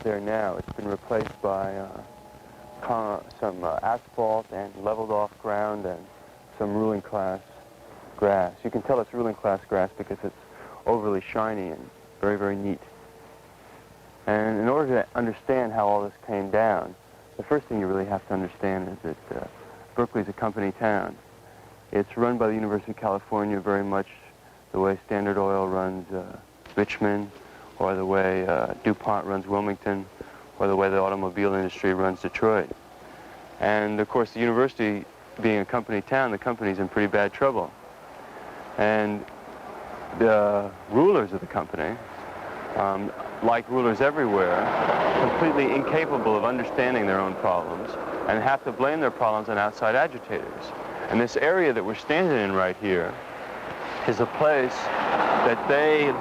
there now. It's been replaced by some asphalt and leveled off ground and some ruling class grass. You can tell it's ruling class grass because it's overly shiny and very, very neat. And in order to understand how all this came down, the first thing you really have to understand is that Berkeley's a company town. It's run by the University of California very much the way Standard Oil runs Richmond, or the way DuPont runs Wilmington, or the way the automobile industry runs Detroit. And of course, the university being a company town, the company's in pretty bad trouble. And the rulers of the company, like rulers everywhere, completely incapable of understanding their own problems and have to blame their problems on outside agitators. And this area that we're standing in right here is a place that they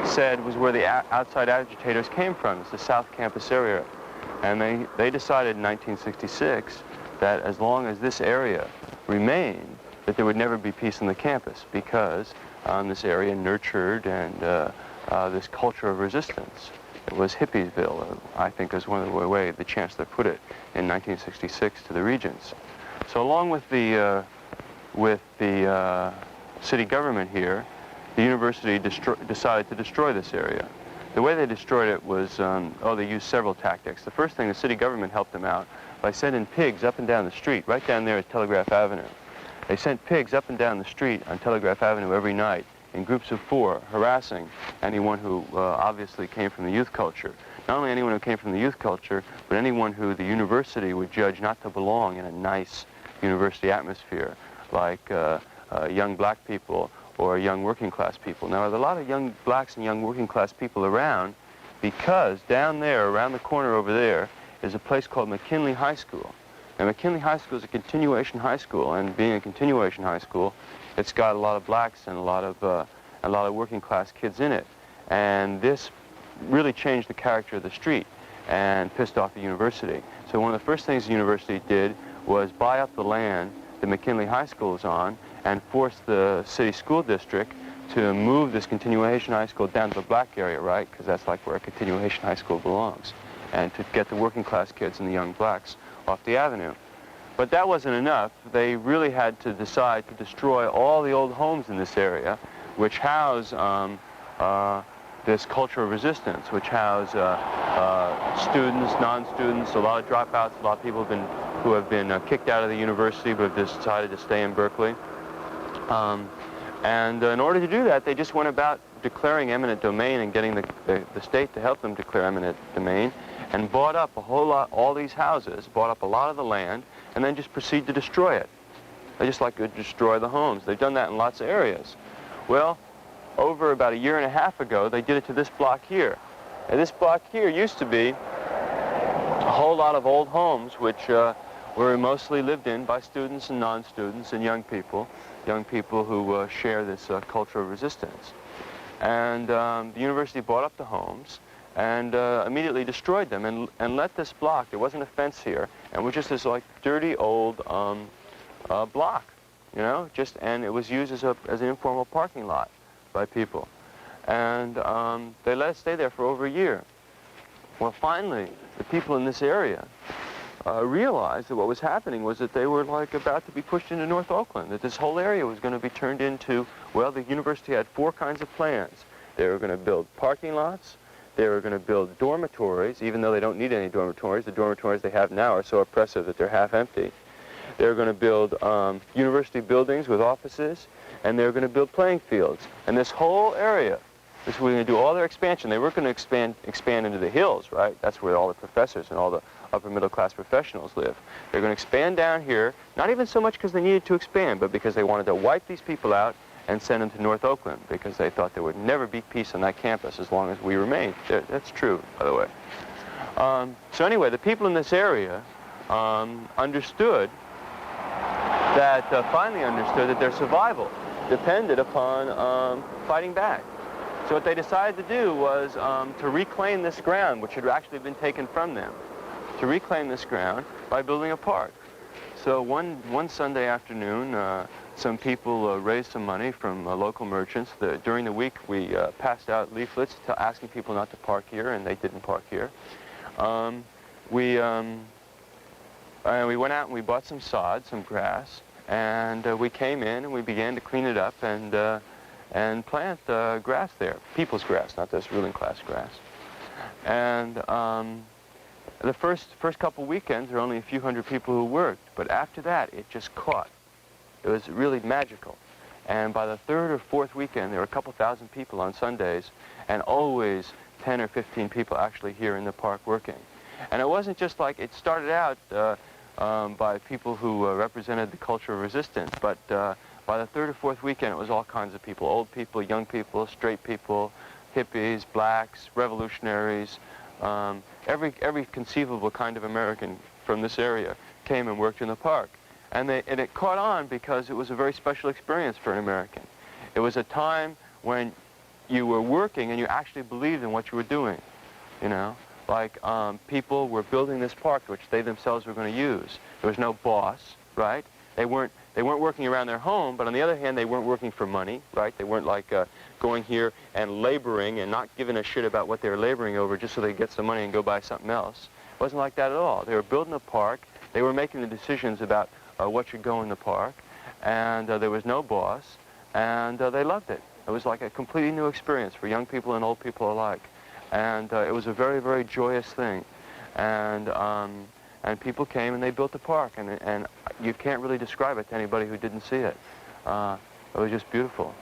said was where the outside agitators came from. It's the South Campus area. And they decided in 1966 that as long as this area remained, that there would never be peace on the campus, because this area nurtured and this culture of resistance. It was Hippiesville, I think, is one of the way the chancellor put it in 1966 to the regents. So along with the city government here, the university decided to destroy this area. The way they destroyed it was, they used several tactics. The first thing, the city government helped them out by sending pigs up and down the street. Right down there at Telegraph Avenue. They sent pigs up and down the street on Telegraph Avenue every night in groups of 4, harassing anyone who obviously came from the youth culture. Not only anyone who came from the youth culture, but anyone who the university would judge not to belong in a nice university atmosphere, like young black people or young working class people. Now, there's a lot of young blacks and young working class people around, because down there, around the corner over there, is a place called McKinley High School. And McKinley High School is a continuation high school, and being a continuation high school, it's got a lot of blacks and a lot of working class kids in it. And this really changed the character of the street and pissed off the university. So one of the first things the university did was buy up the land that McKinley High School is on and force the city school district to move this continuation high school down to the black area, right? Because that's like where a continuation high school belongs. And to get the working class kids and the young blacks off the avenue. But that wasn't enough. They really had to decide to destroy all the old homes in this area, which house this culture of resistance, which house students, non-students, a lot of dropouts, a lot of people who have been kicked out of the university but have decided to stay in Berkeley. And in order to do that, they just went about declaring eminent domain and getting the state to help them declare eminent domain, and bought up a whole lot, all these houses, bought up a lot of the land, and then just proceed to destroy it. They just like to destroy the homes. They've done that in lots of areas. Well, over about a year and a half ago, they did it to this block here. And this block here used to be a whole lot of old homes, which were mostly lived in by students and non-students and young people who share this culture of resistance. And the university bought up the homes and immediately destroyed them and let this block, there wasn't a fence here, and was just this like dirty old block, you know, and it was used as an informal parking lot by people. And they let it stay there for over a year. Well, finally, the people in this area realized that what was happening was that they were like about to be pushed into North Oakland, that this whole area was going to be turned into, well, the university had 4 kinds of plans. They were going to build parking lots, they were going to build dormitories, even though they don't need any dormitories. The dormitories they have now are so oppressive that they're half empty. They were going to build university buildings with offices, and they were going to build playing fields. And this whole area, this was going to do all their expansion. They weren't going to expand into the hills, right? That's where all the professors and all the upper middle class professionals live. They're going to expand down here, not even so much because they needed to expand, but because they wanted to wipe these people out and send them to North Oakland, because they thought there would never be peace on that campus as long as we remained. That's true, by the way. So anyway, the people in this area understood that, finally understood that their survival depended upon fighting back. So what they decided to do was to reclaim this ground, which had actually been taken from them, to reclaim this ground by building a park. So one Sunday afternoon, some people raised some money from local merchants. During the week, we passed out leaflets asking people not to park here, and they didn't park here. We went out and we bought some sod, some grass, and we came in and we began to clean it up and plant grass there, people's grass, not this ruling class grass. And the first couple weekends, there were only a few hundred people who worked, but after that, it just caught. It was really magical. And by the third or fourth weekend, there were a couple thousand people on Sundays, and always 10 or 15 people actually here in the park working. And it wasn't just like, it started out by people who represented the culture of resistance, but by the third or fourth weekend, it was all kinds of people, old people, young people, straight people, hippies, blacks, revolutionaries, every conceivable kind of American from this area came and worked in the park. And it caught on because it was a very special experience for an American. It was a time when you were working and you actually believed in what you were doing, you know? Like people were building this park which they themselves were going to use. There was no boss, right? They weren't working around their home, but on the other hand, they weren't working for money, right? They weren't like going here and laboring and not giving a shit about what they were laboring over just so they could get some money and go buy something else. It wasn't like that at all. They were building a park. They were making the decisions about what should go in the park, and there was no boss, and they loved it. It was like a completely new experience for young people and old people alike, and it was a very, very joyous thing. And people came and they built the park, and you can't really describe it to anybody who didn't see it. It was just beautiful.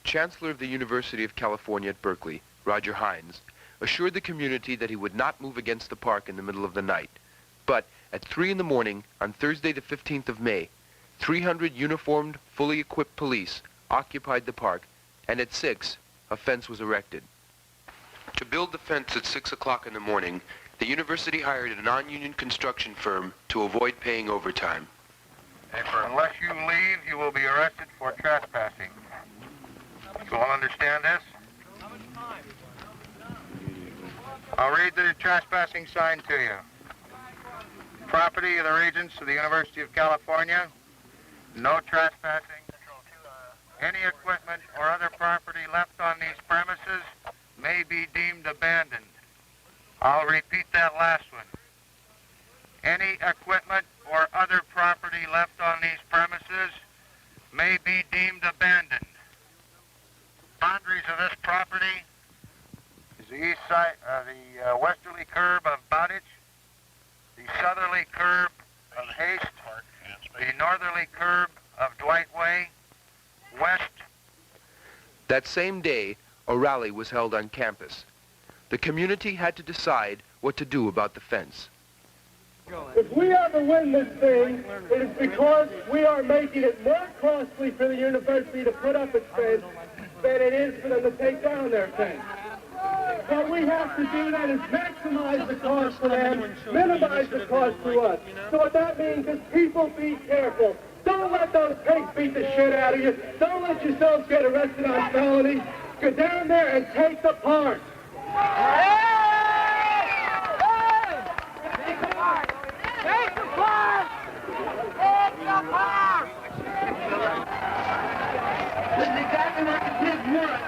Chancellor of the University of California at Berkeley, Roger Heyns, assured the community that he would not move against the park in the middle of the night. But at 3 in the morning on Thursday the 15th of May, 300 uniformed, fully equipped police occupied the park, and at 6, a fence was erected. To build the fence at 6 o'clock in the morning, the university hired a non-union construction firm to avoid paying overtime. Unless you leave, you will be arrested for trespassing. You all understand this? I'll read the trespassing sign to you. Property of the Regents of the University of California. No trespassing Any equipment or other property left on these premises may be deemed abandoned. I'll repeat that last one. Any equipment or other property left on these premises may be deemed abandoned. Boundaries of this property is the east side, the westerly curb of Bardacke, the southerly curb of Heyns, the northerly curb of Dwight Way, west. That same day, a rally was held on campus. The community had to decide what to do about the fence. If we ever win this thing, it is because we are making it more costly for the university to put up its fence than it is for them to take down their fence. What we have to do then is maximize the cost for them, minimize the cost to us. So what that means is people be careful. Don't let those pigs beat the shit out of you. Don't let yourselves get arrested on felonies. Go down there and take the park. Take the park! Take the park! Take the park! This is exactly what the kids want.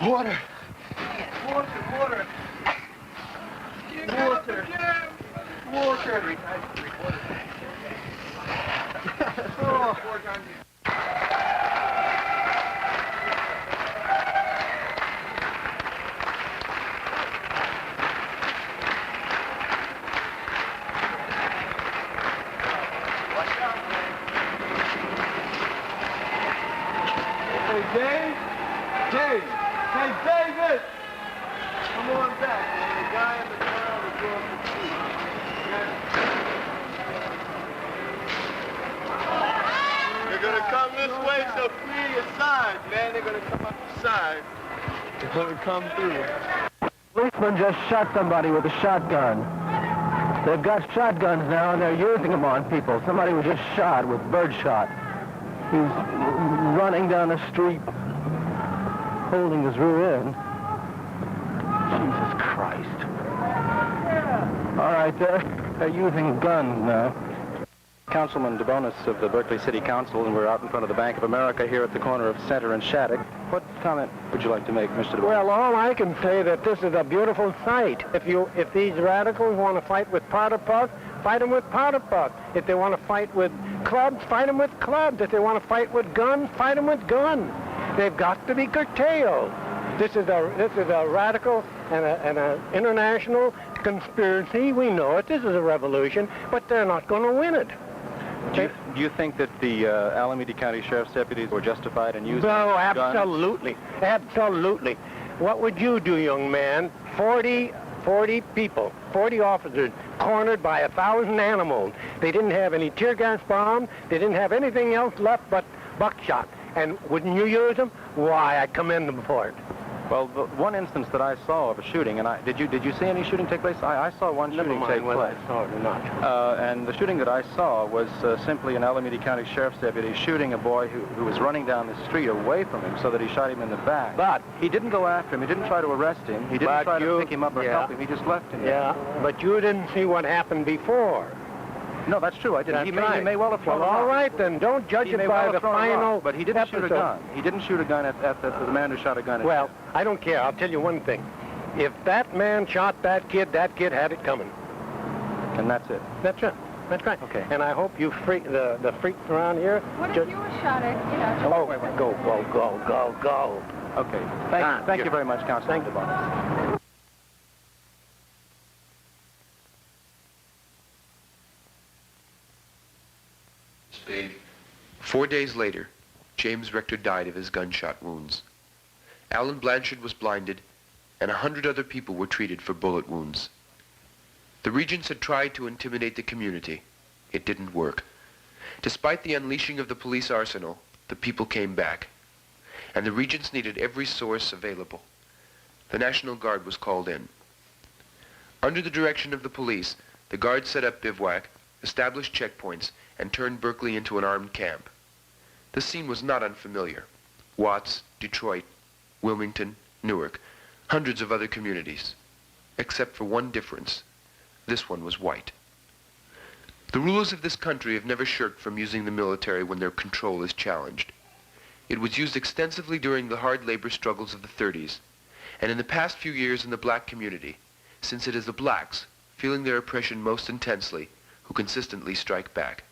Water. Hey, David! Come on back, man. The guy in the crowd is going to see. They're going to come this way, so free your side, man. They're going to come up the side. They're going to come through. Policeman just shot somebody with a shotgun. They've got shotguns now, and they're using them on people. Somebody was just shot with birdshot. He's running down the street, holding his rear end. Jesus Christ. All right, they're using guns now. Councilman DeBonis of the Berkeley City Council, and we're out in front of the Bank of America here at the corner of Center and Shattuck. What comment would you like to make, Mr. DeBonis? Well, all I can say that this is a beautiful sight. If these radicals want to fight with powder puff, fight them with powder puff. If they want to fight with clubs, fight them with clubs. If they want to fight with guns, fight them with guns. They've got to be curtailed. This is a radical and an international conspiracy. We know it. This is a revolution, but they're not going to win it. Do you think that the Alameda County Sheriff's deputies were justified in using No, guns? absolutely. Absolutely. What would you do, young man? 40 people, 40 officers cornered by 1,000 animals. They didn't have any tear gas bombs. They didn't have anything else left but buckshot. And wouldn't you use them? Why, I commend them for it. Well, the one instance that I saw of a shooting, and did you see any shooting take place? I saw one shooting take place. I saw it or not. And the shooting that I saw was simply an Alameda County Sheriff's deputy shooting a boy who was running down the street away from him so that he shot him in the back. But he didn't go after him. He didn't try to arrest him. He didn't try to pick him up or help him. He just left him. Yeah, but you didn't see what happened before. No, that's true. I didn't. He may well have thrown Well, all right then. Don't judge it by the final. But he didn't shoot a gun. He didn't shoot a gun at the man who shot a gun at him. Well, I don't care. I'll tell you one thing. If that man shot that kid had it coming. And that's it. That's it. That's right. Okay. And I hope you the freaks around here. What if you were shot at, you know? Go. Okay. Thank you very much, Councilman DeBonis. 4 days later, James Rector died of his gunshot wounds. Alan Blanchard was blinded, and 100 other people were treated for bullet wounds. The Regents had tried to intimidate the community. It didn't work. Despite the unleashing of the police arsenal, the people came back, and the Regents needed every source available. The National Guard was called in. Under the direction of the police, the Guard set up bivouac, established checkpoints, and turned Berkeley into an armed camp. The scene was not unfamiliar. Watts, Detroit, Wilmington, Newark, hundreds of other communities. Except for one difference. This one was white. The rulers of this country have never shirked from using the military when their control is challenged. It was used extensively during the hard labor struggles of the 30s, and in the past few years in the black community, since it is the blacks, feeling their oppression most intensely, who consistently strike back.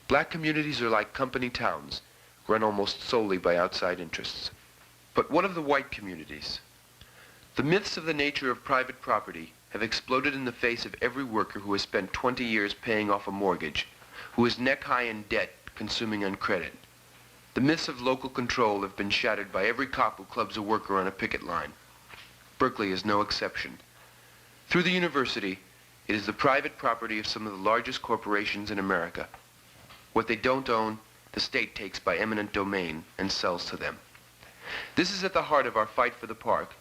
Black communities are like company towns, run almost solely by outside interests. But what of the white communities? The myths of the nature of private property have exploded in the face of every worker who has spent 20 years paying off a mortgage, who is neck-high in debt, consuming on credit. The myths of local control have been shattered by every cop who clubs a worker on a picket line. Berkeley is no exception. Through the university, it is the private property of some of the largest corporations in America. What they don't own, the state takes by eminent domain and sells to them. This is at the heart of our fight for the park,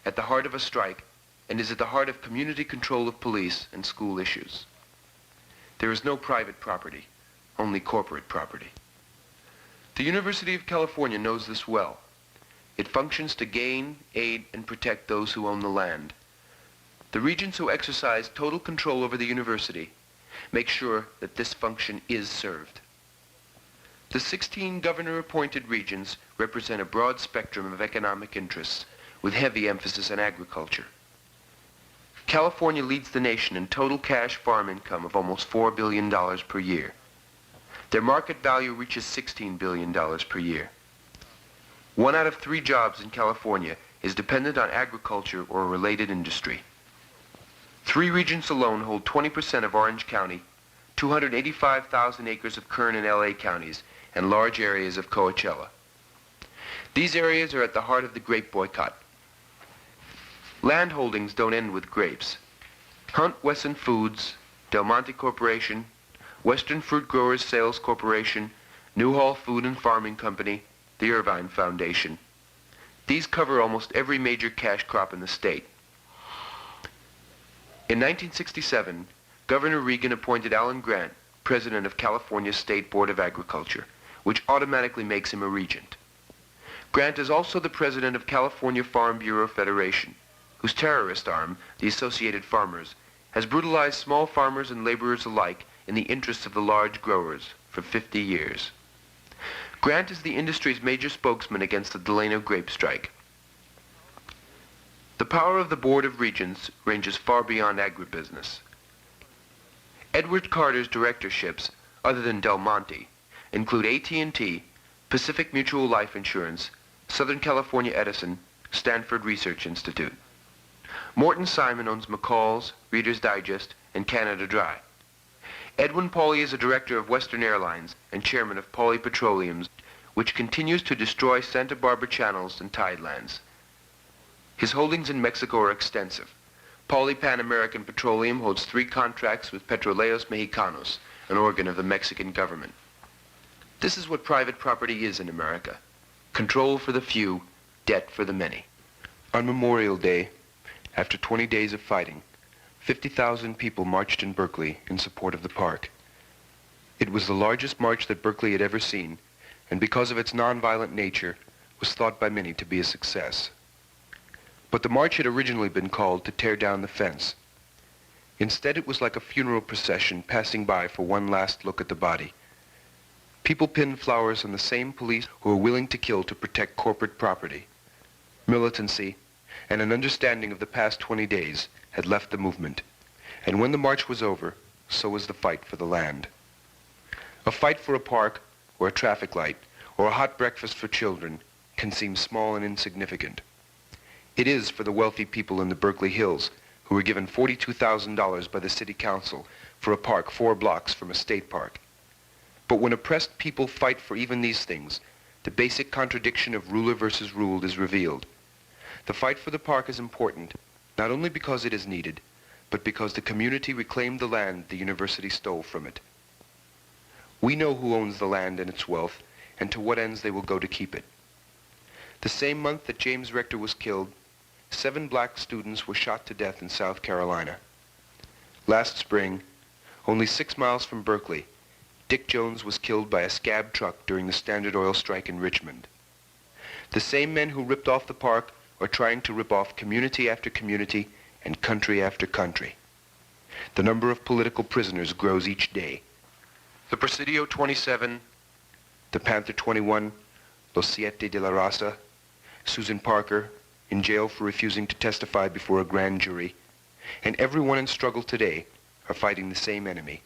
at the heart of a strike, and is at the heart of community control of police and school issues. There is no private property, only corporate property. The University of California knows this well. It functions to gain, aid, and protect those who own the land. The regents who exercise total control over the university make sure that this function is served. The 16 governor-appointed regents represent a broad spectrum of economic interests with heavy emphasis on agriculture. California leads the nation in total cash farm income of almost $4 billion per year. Their market value reaches $16 billion per year. 1 out of 3 jobs in California is dependent on agriculture or a related industry. 3 regents alone hold 20% of Orange County, 285,000 acres of Kern and LA counties, and large areas of Coachella. These areas are at the heart of the grape boycott. Land holdings don't end with grapes. Hunt Wesson Foods, Del Monte Corporation, Western Fruit Growers Sales Corporation, Newhall Food and Farming Company, the Irvine Foundation. These cover almost every major cash crop in the state. In 1967, Governor Reagan appointed Alan Grant president of California's State Board of Agriculture, which automatically makes him a regent. Grant is also the president of California Farm Bureau Federation, whose terrorist arm, the Associated Farmers, has brutalized small farmers and laborers alike in the interests of the large growers for 50 years. Grant is the industry's major spokesman against the Delano grape strike. The power of the Board of Regents ranges far beyond agribusiness. Edward Carter's directorships, other than Del Monte, include AT&T, Pacific Mutual Life Insurance, Southern California Edison, Stanford Research Institute. Morton Simon owns McCall's, Reader's Digest, and Canada Dry. Edwin Pauly is a director of Western Airlines and chairman of Pauly Petroleum, which continues to destroy Santa Barbara channels and tidelands. His holdings in Mexico are extensive. Pauly Pan American Petroleum holds 3 contracts with Petróleos Mexicanos, an organ of the Mexican government. This is what private property is in America. Control for the few, debt for the many. On Memorial Day, after 20 days of fighting, 50,000 people marched in Berkeley in support of the park. It was the largest march that Berkeley had ever seen, and because of its nonviolent nature, was thought by many to be a success. But the march had originally been called to tear down the fence. Instead, it was like a funeral procession passing by for one last look at the body. People pinned flowers on the same police who were willing to kill to protect corporate property. Militancy and an understanding of the past 20 days had left the movement. And when the march was over, so was the fight for the land. A fight for a park, or a traffic light, or a hot breakfast for children can seem small and insignificant. It is for the wealthy people in the Berkeley Hills who were given $42,000 by the city council for a park 4 blocks from a state park. But when oppressed people fight for even these things, the basic contradiction of ruler versus ruled is revealed. The fight for the park is important, not only because it is needed, but because the community reclaimed the land the university stole from it. We know who owns the land and its wealth, and to what ends they will go to keep it. The same month that James Rector was killed, 7 black students were shot to death in South Carolina. Last spring, only 6 miles from Berkeley, Dick Jones was killed by a scab truck during the Standard Oil Strike in Richmond. The same men who ripped off the park are trying to rip off community after community and country after country. The number of political prisoners grows each day. The Presidio 27, the Panther 21, Los Siete de la Raza, Susan Parker, in jail for refusing to testify before a grand jury, and everyone in struggle today are fighting the same enemy.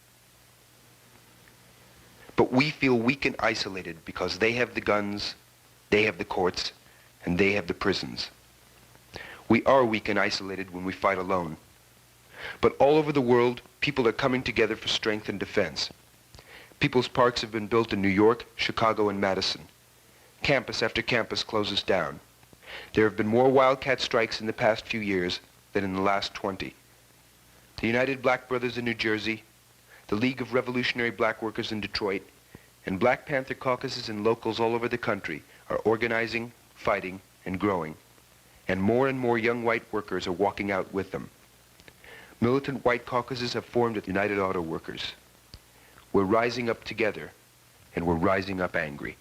But we feel weak and isolated because they have the guns, they have the courts, and they have the prisons. We are weak and isolated when we fight alone. But all over the world, people are coming together for strength and defense. People's parks have been built in New York, Chicago, and Madison. Campus after campus closes down. There have been more wildcat strikes in the past few years than in the last 20. The United Black Brothers in New Jersey, the League of Revolutionary Black Workers in Detroit, and Black Panther caucuses in locals all over the country are organizing, fighting, and growing. And more young white workers are walking out with them. Militant white caucuses have formed at United Auto Workers. We're rising up together, and we're rising up angry.